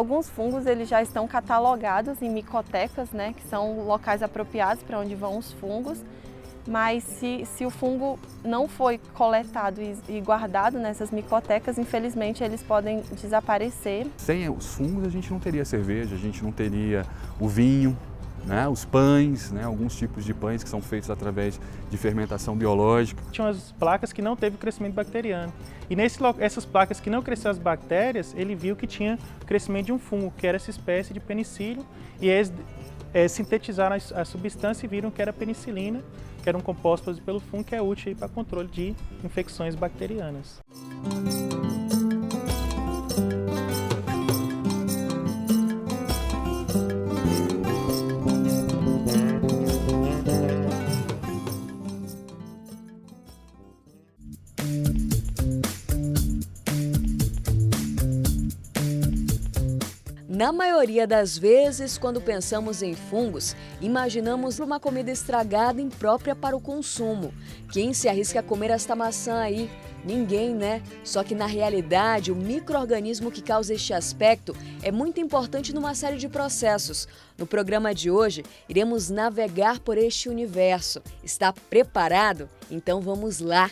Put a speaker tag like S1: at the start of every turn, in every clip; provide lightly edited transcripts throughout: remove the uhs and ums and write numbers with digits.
S1: Alguns fungos eles já estão catalogados em micotecas, né, que são locais apropriados para onde vão os fungos, mas se o fungo não foi coletado e guardado nessas micotecas, infelizmente eles podem desaparecer.
S2: Sem os fungos a gente não teria cerveja, a gente não teria o vinho, né, os pães, né, alguns tipos de pães que são feitos através de fermentação biológica.
S3: Tinha umas placas que não teve crescimento bacteriano. E essas placas que não cresceram as bactérias, ele viu que tinha crescimento de um fungo, que era essa espécie de penicílio, e eles sintetizaram a substância e viram que era penicilina, que era um composto produzido pelo fungo que é útil para controle de infecções bacterianas.
S4: Na maioria das vezes, quando pensamos em fungos, imaginamos uma comida estragada imprópria para o consumo. Quem se arrisca a comer esta maçã aí? Ninguém, né? Só que na realidade, o micro-organismo que causa este aspecto é muito importante numa série de processos. No programa de hoje, iremos navegar por este universo. Está preparado? Então vamos lá!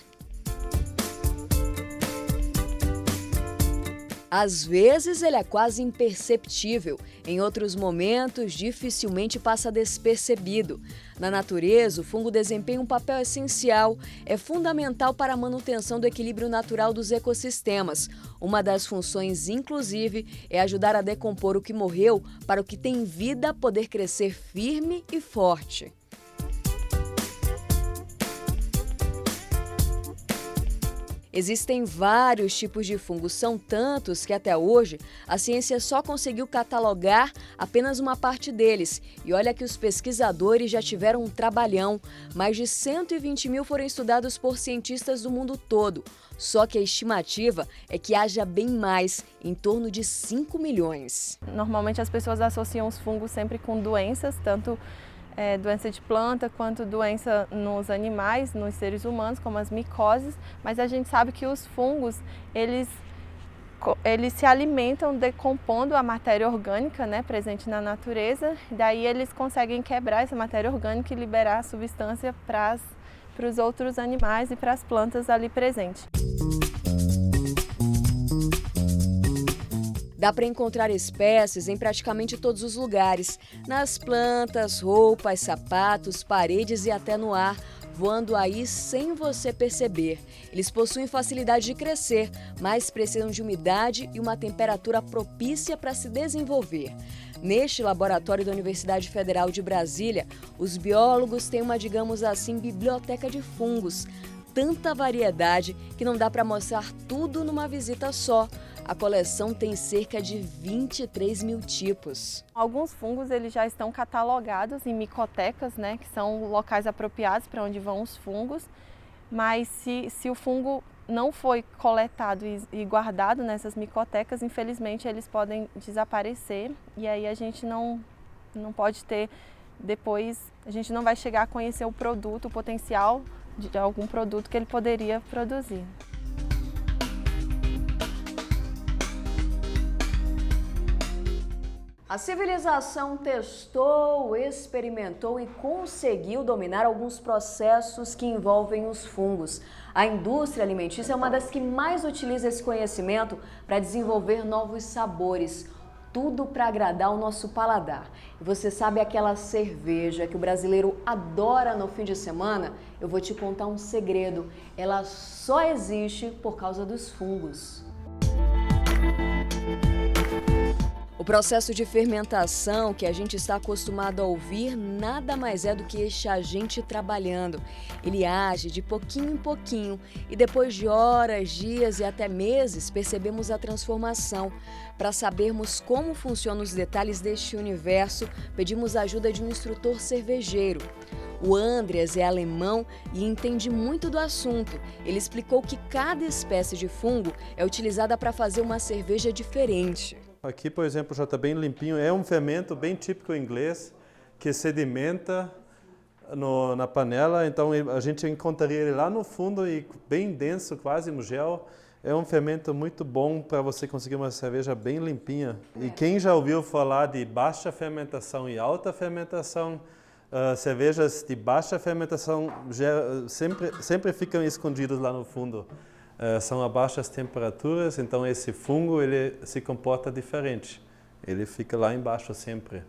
S4: Às vezes ele é quase imperceptível, em outros momentos dificilmente passa despercebido. Na natureza, o fungo desempenha um papel essencial, é fundamental para a manutenção do equilíbrio natural dos ecossistemas. Uma das funções, inclusive, é ajudar a decompor o que morreu para o que tem vida poder crescer firme e forte. Existem vários tipos de fungos, são tantos que até hoje a ciência só conseguiu catalogar apenas uma parte deles. E olha que os pesquisadores já tiveram um trabalhão. Mais de 120 mil foram estudados por cientistas do mundo todo. Só que a estimativa é que haja bem mais, em torno de 5 milhões.
S1: Normalmente as pessoas associam os fungos sempre com doenças, tanto doença de planta quanto doença nos animais, nos seres humanos, como as micoses, mas a gente sabe que os fungos, eles se alimentam decompondo a matéria orgânica, né, presente na natureza, daí eles conseguem quebrar essa matéria orgânica e liberar a substância para os outros animais e para as plantas ali presentes.
S4: Dá para encontrar espécies em praticamente todos os lugares, nas plantas, roupas, sapatos, paredes e até no ar, voando aí sem você perceber. Eles possuem facilidade de crescer, mas precisam de umidade e uma temperatura propícia para se desenvolver. Neste laboratório da Universidade Federal de Brasília, os biólogos têm uma, digamos assim, biblioteca de fungos. Tanta variedade que não dá para mostrar tudo numa visita só. A coleção tem cerca de 23 mil tipos.
S1: Alguns fungos eles já estão catalogados em micotecas, né, que são locais apropriados para onde vão os fungos, mas se o fungo não foi coletado e guardado nessas micotecas, infelizmente eles podem desaparecer e aí a gente não pode ter, depois a gente não vai chegar a conhecer o produto, o potencial de algum produto que ele poderia produzir.
S4: A civilização testou, experimentou e conseguiu dominar alguns processos que envolvem os fungos. A indústria alimentícia é uma das que mais utiliza esse conhecimento para desenvolver novos sabores. Tudo para agradar o nosso paladar. E você sabe aquela cerveja que o brasileiro adora no fim de semana? Eu vou te contar um segredo. Ela só existe por causa dos fungos. O processo de fermentação que a gente está acostumado a ouvir nada mais é do que este agente trabalhando. Ele age de pouquinho em pouquinho e depois de horas, dias e até meses percebemos a transformação. Para sabermos como funcionam os detalhes deste universo, pedimos a ajuda de um instrutor cervejeiro. O Andreas é alemão e entende muito do assunto. Ele explicou que cada espécie de fungo é utilizada para fazer uma cerveja diferente.
S5: Aqui, por exemplo, já está bem limpinho. É um fermento bem típico inglês que sedimenta na panela. Então a gente encontraria ele lá no fundo e bem denso, quase no gel. é um fermento muito bom para você conseguir uma cerveja bem limpinha. E quem já ouviu falar de baixa fermentação e alta fermentação, cervejas de baixa fermentação sempre ficam escondidas lá no fundo. São a baixas temperaturas, então esse fungo ele se comporta diferente. Ele fica lá embaixo sempre.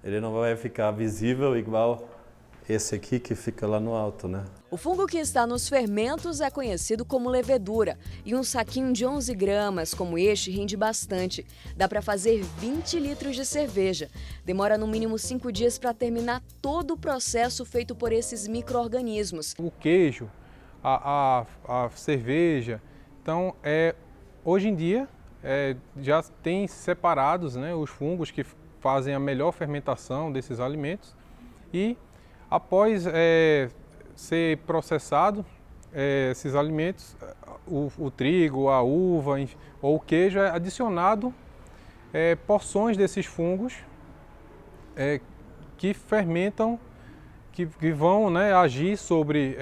S5: Ele não vai ficar visível igual esse aqui que fica lá no alto, né?
S4: O fungo que está nos fermentos é conhecido como levedura e um saquinho de 11 gramas como este rende bastante. Dá para fazer 20 litros de cerveja. Demora no mínimo 5 dias para terminar todo o processo feito por esses micro-organismos.
S3: O queijo, a cerveja, então hoje em dia já tem separados, né, os fungos que fazem a melhor fermentação desses alimentos e após ser processado esses alimentos, o trigo, a uva ou o queijo é adicionado porções desses fungos que fermentam, que vão, né, agir sobre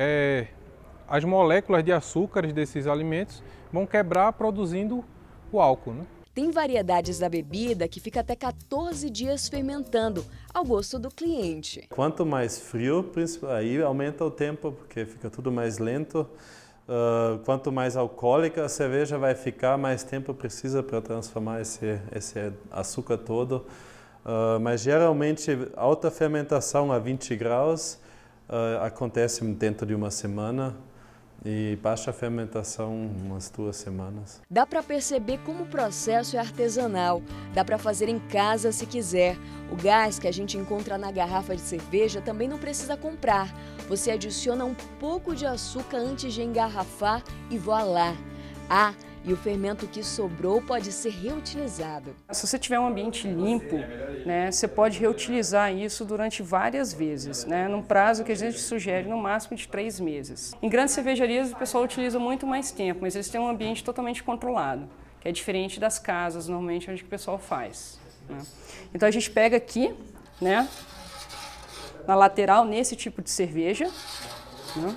S3: as moléculas de açúcares desses alimentos, vão quebrar produzindo o álcool, né?
S4: Tem variedades da bebida que fica até 14 dias fermentando, ao gosto do cliente.
S5: Quanto mais frio, aí aumenta o tempo, porque fica tudo mais lento. Quanto mais alcoólica a cerveja vai ficar, mais tempo precisa para transformar esse açúcar todo. Mas geralmente alta fermentação a 20 graus acontece dentro de uma semana. E baixa fermentação, umas 2 semanas.
S4: Dá para perceber como o processo é artesanal. Dá para fazer em casa se quiser. O gás que a gente encontra na garrafa de cerveja também não precisa comprar. Você adiciona um pouco de açúcar antes de engarrafar e voilá. E o fermento que sobrou pode ser reutilizado.
S6: Se você tiver um ambiente limpo, né, você pode reutilizar isso durante várias vezes, né, num prazo que a gente sugere no máximo de 3 meses. Em grandes cervejarias o pessoal utiliza muito mais tempo, mas eles têm um ambiente totalmente controlado, que é diferente das casas, normalmente, onde o pessoal faz, né. Então a gente pega aqui, né, na lateral, nesse tipo de cerveja, né.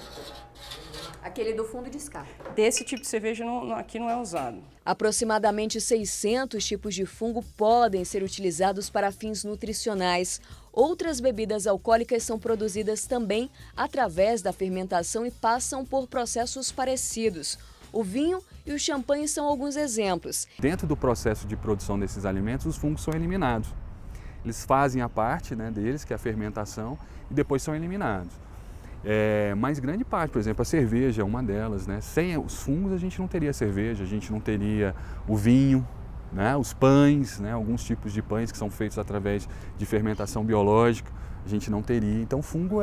S7: Aquele do fundo descarta.
S6: Desse tipo de cerveja aqui não é usado.
S4: Aproximadamente 600 tipos de fungo podem ser utilizados para fins nutricionais. Outras bebidas alcoólicas são produzidas também através da fermentação e passam por processos parecidos. O vinho e o champanhe são alguns exemplos.
S2: Dentro do processo de produção desses alimentos, os fungos são eliminados. Eles fazem a parte, né, deles, que é a fermentação, e depois são eliminados. Mas grande parte, por exemplo, a cerveja é uma delas, né? Sem os fungos a gente não teria cerveja, a gente não teria o vinho, né? Os pães, né? Alguns tipos de pães que são feitos através de fermentação biológica, a gente não teria. Então, fungo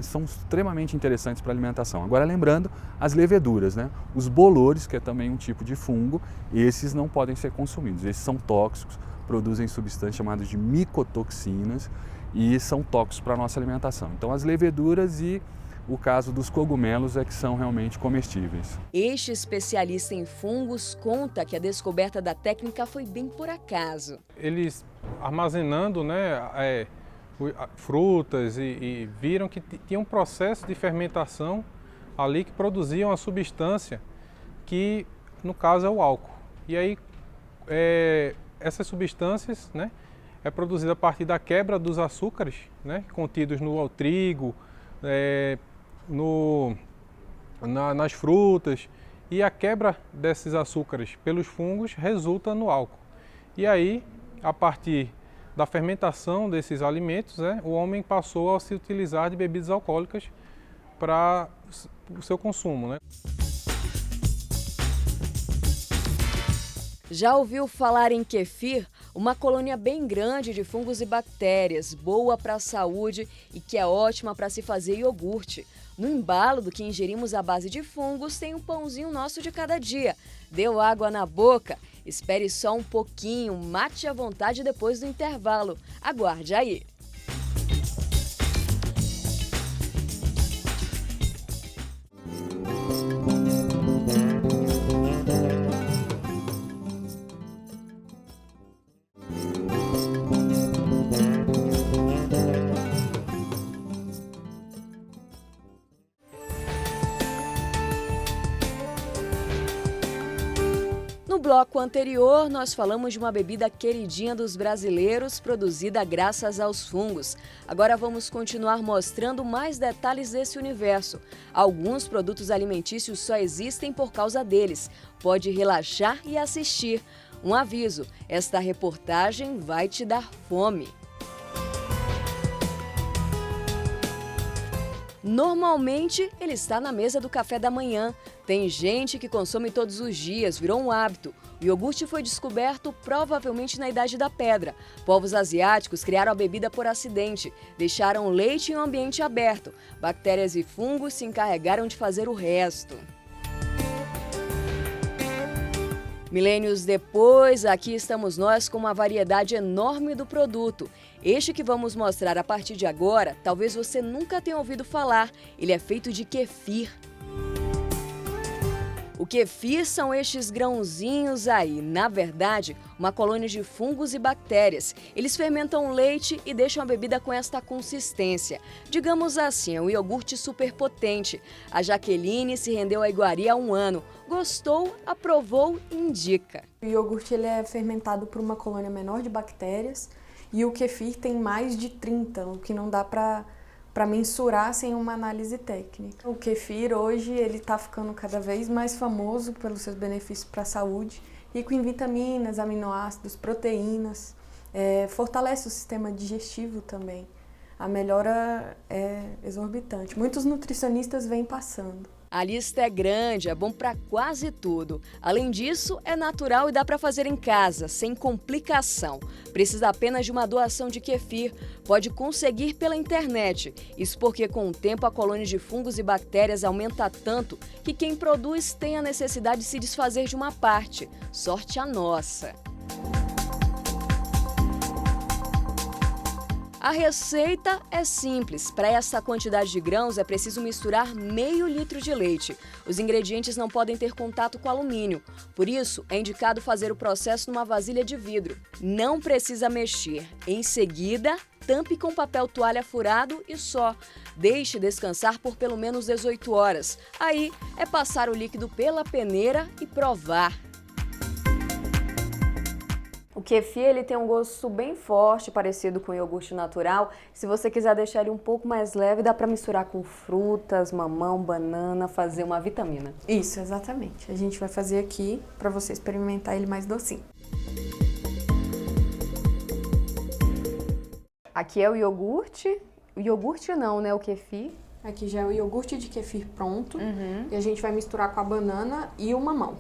S2: são extremamente interessantes para a alimentação. Agora, lembrando as leveduras, né? Os bolores, que é também um tipo de fungo, esses não podem ser consumidos, esses são tóxicos, produzem substâncias chamadas de micotoxinas e são tóxicos para a nossa alimentação. Então, as leveduras e o caso dos cogumelos é que são realmente comestíveis.
S4: Este especialista em fungos conta que a descoberta da técnica foi bem por acaso.
S3: Eles armazenando, né, frutas e viram que tinha um processo de fermentação ali que produziam a substância que, no caso, é o álcool. E aí, essas substâncias, né, é produzida a partir da quebra dos açúcares, né, contidos no trigo, nas frutas, e a quebra desses açúcares pelos fungos resulta no álcool. E aí, a partir da fermentação desses alimentos, o homem passou a se utilizar de bebidas alcoólicas para o seu consumo, né?
S4: Já ouviu falar em kefir? Uma colônia bem grande de fungos e bactérias, boa para a saúde e que é ótima para se fazer iogurte. No embalo do que ingerimos à base de fungos tem um pãozinho nosso de cada dia. Deu água na boca? Espere só um pouquinho, mate à vontade depois do intervalo. Aguarde aí! No bloco anterior, nós falamos de uma bebida queridinha dos brasileiros, produzida graças aos fungos. Agora vamos continuar mostrando mais detalhes desse universo. Alguns produtos alimentícios só existem por causa deles. Pode relaxar e assistir. Um aviso, esta reportagem vai te dar fome. Normalmente, ele está na mesa do café da manhã. Tem gente que consome todos os dias, virou um hábito. O iogurte foi descoberto provavelmente na Idade da Pedra. Povos asiáticos criaram a bebida por acidente, deixaram o leite em um ambiente aberto. Bactérias e fungos se encarregaram de fazer o resto. Milênios depois, aqui estamos nós com uma variedade enorme do produto. Este que vamos mostrar a partir de agora, talvez você nunca tenha ouvido falar. Ele é feito de kefir. O kefir são estes grãozinhos aí, na verdade, uma colônia de fungos e bactérias. Eles fermentam o leite e deixam a bebida com esta consistência. Digamos assim, é um iogurte super potente. A Jaqueline se rendeu à iguaria há 1 ano. Gostou, aprovou e indica.
S8: O iogurte ele é fermentado por uma colônia menor de bactérias e o kefir tem mais de 30, o que não dá para mensurar sem uma análise técnica. O kefir hoje ele está ficando cada vez mais famoso pelos seus benefícios para a saúde, rico em vitaminas, aminoácidos, proteínas, fortalece o sistema digestivo também. A melhora é exorbitante. Muitos nutricionistas vêm passando.
S4: A lista é grande, é bom para quase tudo. Além disso, é natural e dá para fazer em casa, sem complicação. Precisa apenas de uma doação de kefir. Pode conseguir pela internet. Isso porque com o tempo a colônia de fungos e bactérias aumenta tanto que quem produz tem a necessidade de se desfazer de uma parte. Sorte a nossa! A receita é simples. Para essa quantidade de grãos é preciso misturar meio litro de leite. Os ingredientes não podem ter contato com alumínio. Por isso, é indicado fazer o processo numa vasilha de vidro. Não precisa mexer. Em seguida, tampe com papel toalha furado e só. Deixe descansar por pelo menos 18 horas. Aí é passar o líquido pela peneira e provar.
S7: O kefir ele tem um gosto bem forte, parecido com o iogurte natural. Se você quiser deixar ele um pouco mais leve, dá para misturar com frutas, mamão, banana, fazer uma vitamina.
S8: Isso, exatamente. A gente vai fazer aqui para você experimentar ele mais docinho.
S7: Aqui é o iogurte. O iogurte não, né? O kefir.
S8: Aqui já é o iogurte de kefir pronto. E a gente vai misturar com a banana e o mamão.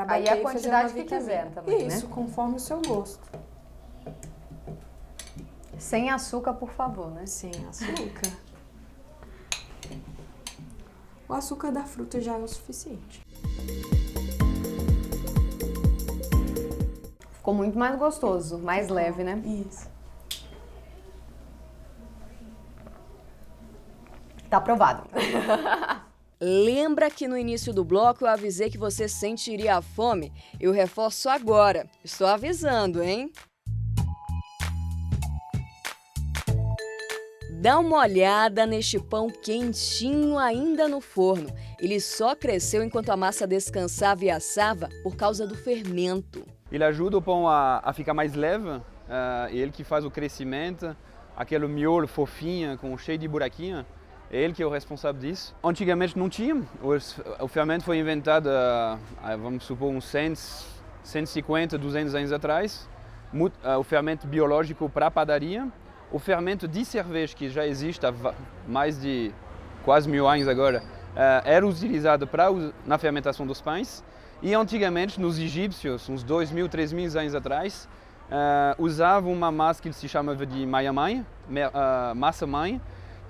S7: Aí a quantidade que quiser também,
S8: Isso,
S7: né?
S8: conforme o seu gosto.
S7: Sem açúcar, por favor, né?
S8: Sem açúcar. O açúcar da fruta já é o suficiente.
S7: Ficou muito mais gostoso, mais leve, né?
S8: Isso.
S7: Tá aprovado.
S4: Lembra que no início do bloco eu avisei que você sentiria a fome? Eu reforço agora. Estou avisando, hein? Dá uma olhada neste pão quentinho ainda no forno. Ele só cresceu enquanto a massa descansava e assava por causa do fermento.
S9: Ele ajuda o pão a ficar mais leve, ele que faz o crescimento, aquele miolo fofinho, cheio de buraquinho. É ele que é o responsável disso. Antigamente não tinha, o fermento foi inventado, vamos supor, uns 150, 200 anos atrás. O fermento biológico para a padaria. O fermento de cerveja, que já existe há mais de quase 1000 anos agora, era utilizado na fermentação dos pães. E antigamente, nos egípcios, uns 2000, 3000 anos atrás, usavam uma massa que se chamava de massa-mãe,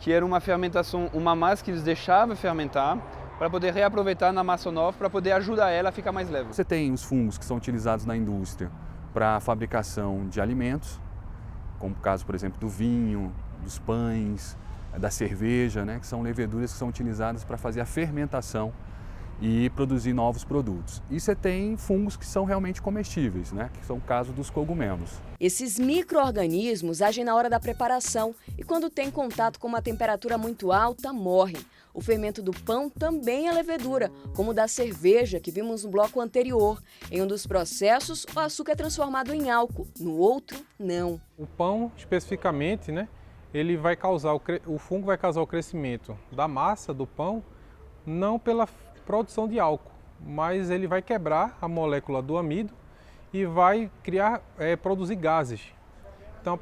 S9: que era uma fermentação, uma massa que eles deixavam fermentar para poder reaproveitar na massa nova, para poder ajudar ela a ficar mais leve.
S2: Você tem os fungos que são utilizados na indústria para a fabricação de alimentos, como o caso, por exemplo, do vinho, dos pães, da cerveja, né, que são leveduras que são utilizadas para fazer a fermentação e produzir novos produtos. E você tem fungos que são realmente comestíveis, né, que são o caso dos cogumelos.
S4: Esses micro-organismos agem na hora da preparação e quando têm contato com uma temperatura muito alta, morrem. O fermento do pão também é levedura, como o da cerveja que vimos no bloco anterior. Em um dos processos, o açúcar é transformado em álcool, no outro, não.
S10: O pão, especificamente, né, ele vai causar o fungo vai causar o crescimento da massa do pão, não pela produção de álcool, mas ele vai quebrar a molécula do amido e vai produzir gases. Então,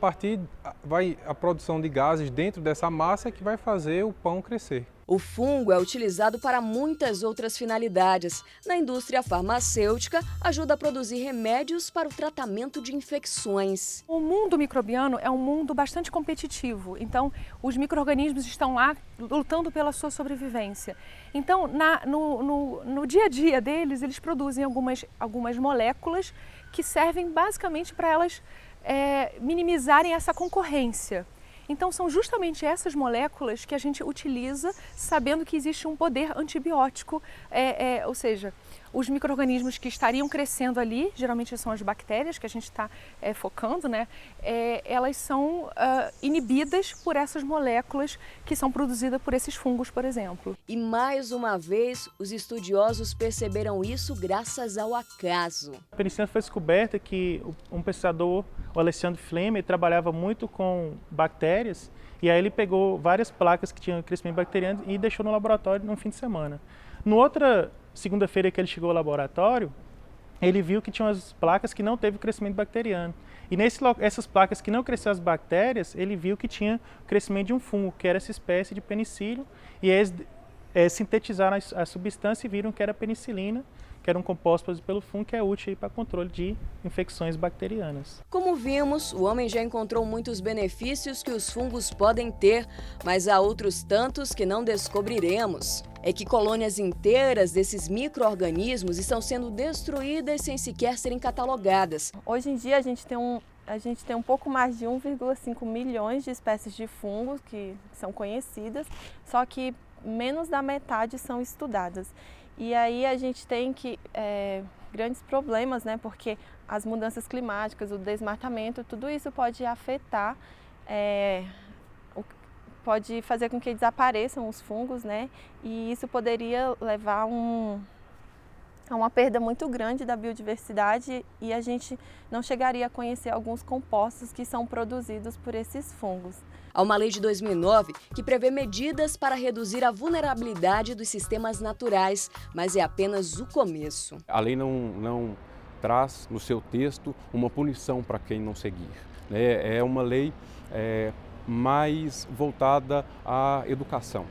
S10: a produção de gases dentro dessa massa é que vai fazer o pão crescer.
S4: O fungo é utilizado para muitas outras finalidades. Na indústria farmacêutica, ajuda a produzir remédios para o tratamento de infecções.
S11: O mundo microbiano é um mundo bastante competitivo, então os micro-organismos estão lá lutando pela sua sobrevivência. Então, no dia a dia deles, eles produzem algumas moléculas que servem basicamente para elas minimizarem essa concorrência. Então são justamente essas moléculas que a gente utiliza sabendo que existe um poder antibiótico, ou seja, os micro-organismos que estariam crescendo ali, geralmente são as bactérias que a gente está focando, né? Elas são inibidas por essas moléculas que são produzidas por esses fungos, por exemplo.
S4: E mais uma vez, os estudiosos perceberam isso graças ao acaso.
S3: A penicilina foi descoberta que um pesquisador, o Alexandre Fleming, trabalhava muito com bactérias e aí ele pegou várias placas que tinham crescimento bacteriano e deixou no laboratório no fim de semana. No outra segunda-feira que ele chegou ao laboratório, ele viu que tinha umas placas que não teve crescimento bacteriano. E essas placas que não cresceram as bactérias, ele viu que tinha crescimento de um fungo, que era essa espécie de penicílio, e eles sintetizaram a substância e viram que era penicilina, que era um composto produzido pelo fungo que é útil para controle de infecções bacterianas.
S4: Como vimos, o homem já encontrou muitos benefícios que os fungos podem ter, mas há outros tantos que não descobriremos. É que colônias inteiras desses micro-organismos estão sendo destruídas sem sequer serem catalogadas.
S1: Hoje em dia a gente tem um pouco mais de 1,5 milhões de espécies de fungos que são conhecidas, só que menos da metade são estudadas. E aí a gente tem grandes problemas, né? Porque as mudanças climáticas, o desmatamento, tudo isso pode afetar, pode fazer com que desapareçam os fungos, né? E isso poderia levar a uma perda muito grande da biodiversidade e a gente não chegaria a conhecer alguns compostos que são produzidos por esses fungos.
S4: Há uma lei de 2009 que prevê medidas para reduzir a vulnerabilidade dos sistemas naturais, mas é apenas o começo.
S12: A lei não traz no seu texto uma punição para quem não seguir. É uma lei mais voltada à educação,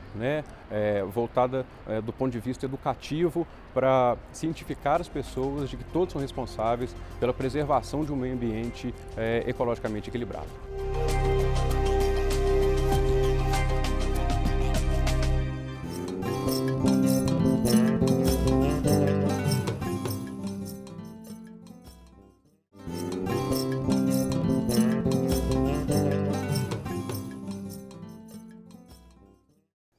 S12: voltada do ponto de vista educativo para cientificar as pessoas de que todos são responsáveis pela preservação de um meio ambiente ecologicamente equilibrado.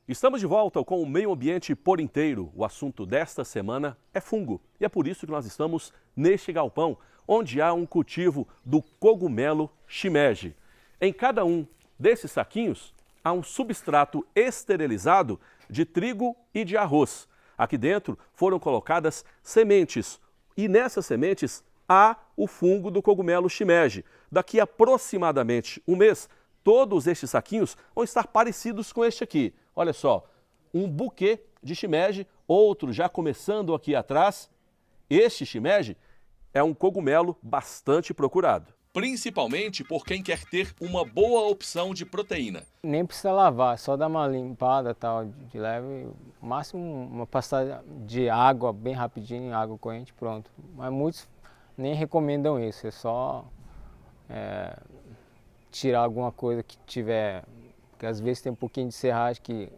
S13: Estamos de volta com o Meio Ambiente por Inteiro. O assunto desta semana é fungo. E é por isso que nós estamos neste galpão, onde há um cultivo do cogumelo shimeji. Em cada um desses saquinhos há um substrato esterilizado de trigo e de arroz. Aqui dentro foram colocadas sementes e nessas sementes há o fungo do cogumelo shimeji. Daqui a aproximadamente um mês, todos estes saquinhos vão estar parecidos com este aqui. Olha só, um buquê de shimeji, outro já começando aqui atrás. Este shimeji é um cogumelo bastante procurado. Principalmente por quem quer ter uma boa opção de proteína.
S14: Nem precisa lavar, só dar uma limpada tal, de leve, no máximo uma passada de água bem rapidinho, água corrente, pronto. Mas muitos nem recomendam isso, é só tirar alguma coisa que tiver, porque às vezes tem um pouquinho de serragem que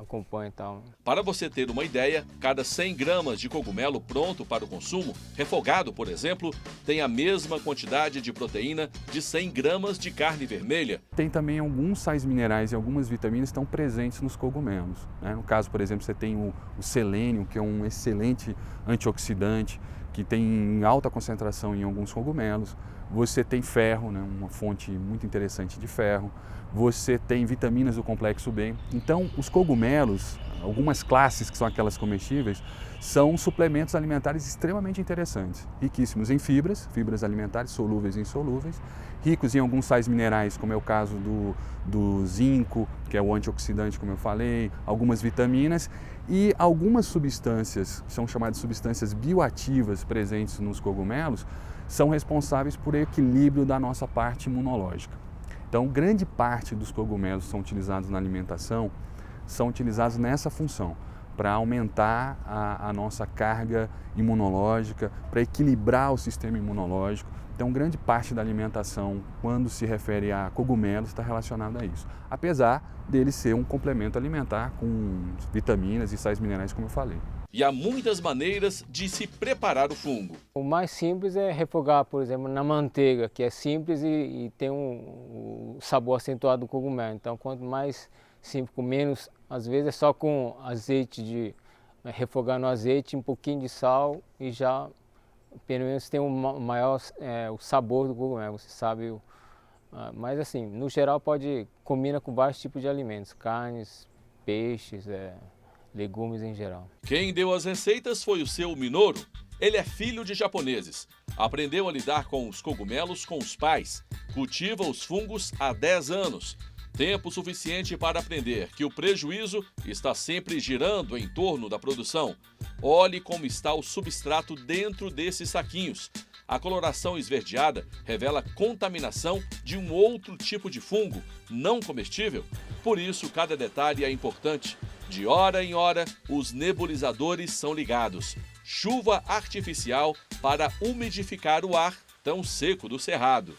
S14: acompanha e tal.
S13: Para você ter uma ideia, cada 100 gramas de cogumelo pronto para o consumo, refogado, por exemplo, tem a mesma quantidade de proteína de 100 gramas de carne vermelha.
S2: Tem também alguns sais minerais e algumas vitaminas que estão presentes nos cogumelos, né? No caso, por exemplo, você tem o selênio, que é um excelente antioxidante, que tem alta concentração em alguns cogumelos. Você tem ferro, né? Uma fonte muito interessante de ferro. Você tem vitaminas do complexo B. Então, os cogumelos, algumas classes que são aquelas comestíveis, são suplementos alimentares extremamente interessantes, riquíssimos em fibras alimentares solúveis e insolúveis, ricos em alguns sais minerais, como é o caso do zinco, que é o antioxidante, como eu falei, algumas vitaminas e algumas substâncias, que são chamadas de substâncias bioativas presentes nos cogumelos, são responsáveis por equilíbrio da nossa parte imunológica. Então, grande parte dos cogumelos que são utilizados na alimentação são utilizados nessa função, para aumentar a nossa carga imunológica, para equilibrar o sistema imunológico. Então, grande parte da alimentação, quando se refere a cogumelos, está relacionada a isso. Apesar dele ser um complemento alimentar com vitaminas e sais minerais, como eu falei.
S13: E há muitas maneiras de se preparar o fungo.
S14: O mais simples é refogar, por exemplo, na manteiga, que é simples e tem um sabor acentuado do cogumelo. Então, quanto mais simples, com menos, às vezes é só com azeite, refogar no azeite, um pouquinho de sal e já, pelo menos, tem o maior o sabor do cogumelo, você sabe. Mas assim, no geral combina com vários tipos de alimentos, carnes, peixes, legumes em geral.
S13: Quem deu as receitas foi o seu Minoru. Ele é filho de japoneses. Aprendeu a lidar com os cogumelos com os pais. Cultiva os fungos há 10 anos. Tempo suficiente para aprender que o prejuízo está sempre girando em torno da produção. Olhe como está o substrato dentro desses saquinhos. A coloração esverdeada revela contaminação de um outro tipo de fungo, não comestível. Por isso, cada detalhe é importante. De hora em hora, os nebulizadores são ligados. Chuva artificial para umidificar o ar tão seco do cerrado.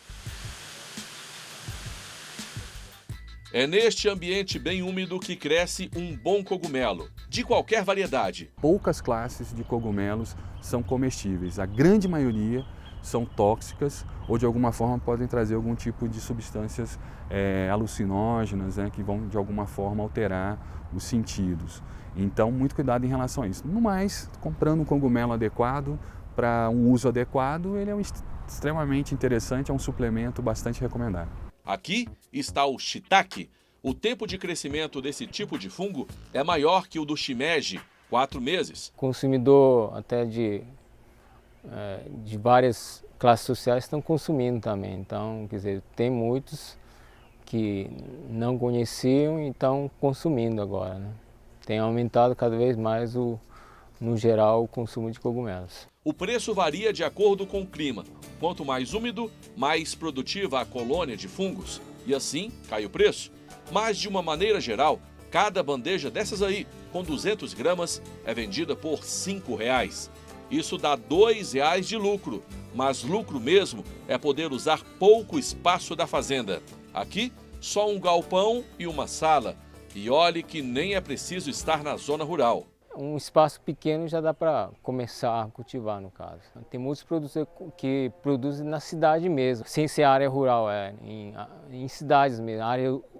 S13: É neste ambiente bem úmido que cresce um bom cogumelo, de qualquer variedade.
S2: Poucas classes de cogumelos são comestíveis. A grande maioria são tóxicas ou de alguma forma podem trazer algum tipo de substâncias alucinógenas, que vão de alguma forma alterar os sentidos. Então, muito cuidado em relação a isso. No mais, comprando um cogumelo adequado para um uso adequado, ele é extremamente interessante, é um suplemento bastante recomendado.
S13: Aqui está o shiitake. O tempo de crescimento desse tipo de fungo é maior que o do shimeji, 4 meses.
S14: Consumidor até de várias classes sociais estão consumindo também. Então, quer dizer, tem muitos que não conheciam e estão consumindo agora, né? Tem aumentado cada vez mais, no geral, o consumo de cogumelos.
S13: O preço varia de acordo com o clima. Quanto mais úmido, mais produtiva a colônia de fungos. E assim, cai o preço. Mas, de uma maneira geral, cada bandeja dessas aí, com 200 gramas, é vendida por R$ 5,00. Isso dá R$ 2,00 de lucro. Mas lucro mesmo é poder usar pouco espaço da fazenda. Aqui, só um galpão e uma sala. E olhe que nem é preciso estar na zona rural.
S14: Um espaço pequeno já dá para começar a cultivar, no caso. Tem muitos produtores que produzem na cidade mesmo, sem ser área rural, em cidades mesmo,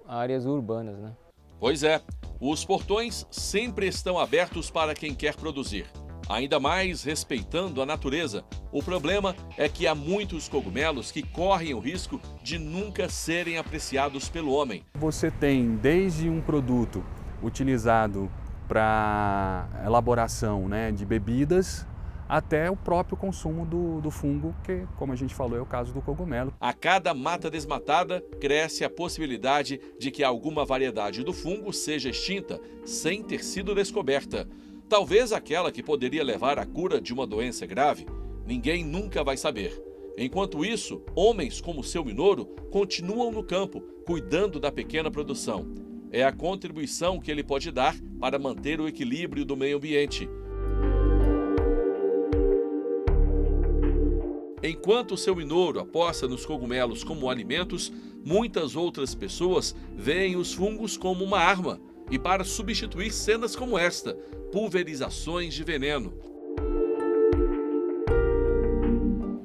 S14: áreas urbanas, né?
S13: Pois é, os portões sempre estão abertos para quem quer produzir. Ainda mais respeitando a natureza. O problema é que há muitos cogumelos que correm o risco de nunca serem apreciados pelo homem.
S2: Você tem desde um produto utilizado para elaboração de bebidas até o próprio consumo do fungo, que, como a gente falou, é o caso do cogumelo.
S13: A cada mata desmatada, cresce a possibilidade de que alguma variedade do fungo seja extinta, sem ter sido descoberta. Talvez aquela que poderia levar à cura de uma doença grave. Ninguém nunca vai saber. Enquanto isso, homens como o seu Minoru continuam no campo, cuidando da pequena produção. É a contribuição que ele pode dar para manter o equilíbrio do meio ambiente. Enquanto o seu Minoru aposta nos cogumelos como alimentos, muitas outras pessoas veem os fungos como uma arma e para substituir cenas como esta, pulverizações de veneno.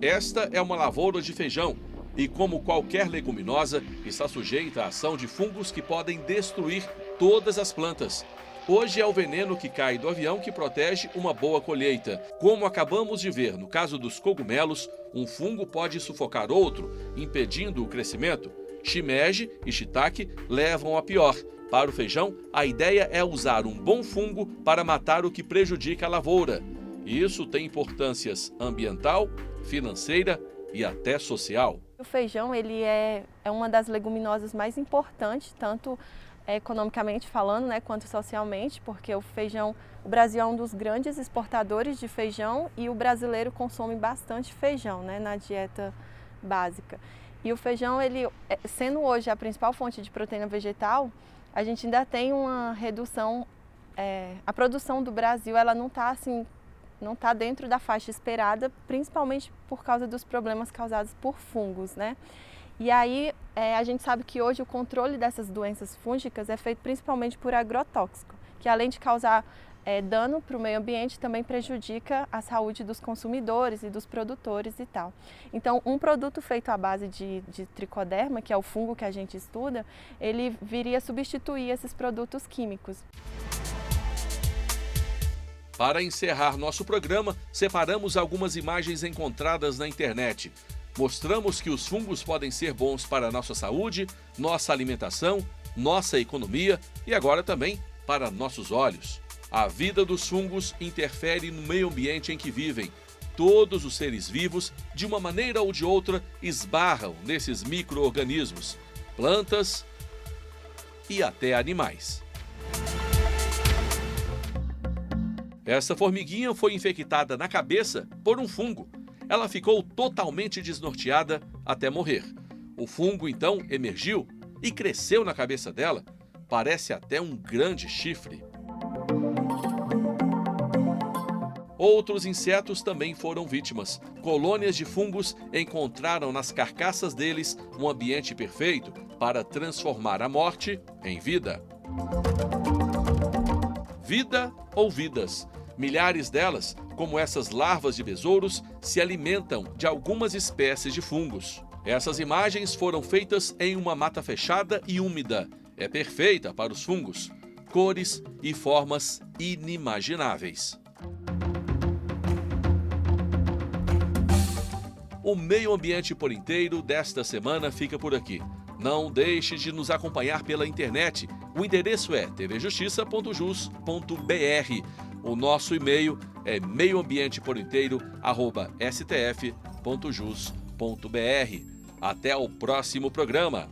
S13: Esta é uma lavoura de feijão e, como qualquer leguminosa, está sujeita à ação de fungos que podem destruir todas as plantas. Hoje é o veneno que cai do avião que protege uma boa colheita. Como acabamos de ver no caso dos cogumelos, um fungo pode sufocar outro, impedindo o crescimento. Shimeji e shiitake levam a pior, Para o feijão, a ideia é usar um bom fungo para matar o que prejudica a lavoura. E isso tem importâncias ambiental, financeira e até social.
S1: O feijão ele é uma das leguminosas mais importantes, tanto economicamente falando, né, quanto socialmente, porque o Brasil é um dos grandes exportadores de feijão e o brasileiro consome bastante feijão, né, na dieta básica. E o feijão, ele, sendo hoje a principal fonte de proteína vegetal, a gente ainda tem uma redução, a produção do Brasil ela não está dentro da faixa esperada, principalmente por causa dos problemas causados por fungos, né? E aí a gente sabe que hoje o controle dessas doenças fúngicas é feito principalmente por agrotóxico, que além de causar dano para o meio ambiente, também prejudica a saúde dos consumidores e dos produtores e tal. Então, um produto feito à base de tricoderma, que é o fungo que a gente estuda, ele viria substituir esses produtos químicos.
S13: Para encerrar nosso programa, separamos algumas imagens encontradas na internet. Mostramos que os fungos podem ser bons para a nossa saúde, nossa alimentação, nossa economia e agora também para nossos olhos. A vida dos fungos interfere no meio ambiente em que vivem. Todos os seres vivos, de uma maneira ou de outra, esbarram nesses micro-organismos, plantas e até animais. Essa formiguinha foi infectada na cabeça por um fungo. Ela ficou totalmente desnorteada até morrer. O fungo então emergiu e cresceu na cabeça dela. Parece até um grande chifre. Outros insetos também foram vítimas. Colônias de fungos encontraram nas carcaças deles um ambiente perfeito para transformar a morte em vida. Vida ou vidas. Milhares delas, como essas larvas de besouros, se alimentam de algumas espécies de fungos. Essas imagens foram feitas em uma mata fechada e úmida. É perfeita para os fungos. Cores e formas inimagináveis. O Meio Ambiente por Inteiro desta semana fica por aqui. Não deixe de nos acompanhar pela internet. O endereço é tvjustiça.jus.br. O nosso e-mail é meioambienteporinteiro@stf.jus.br. Até o próximo programa.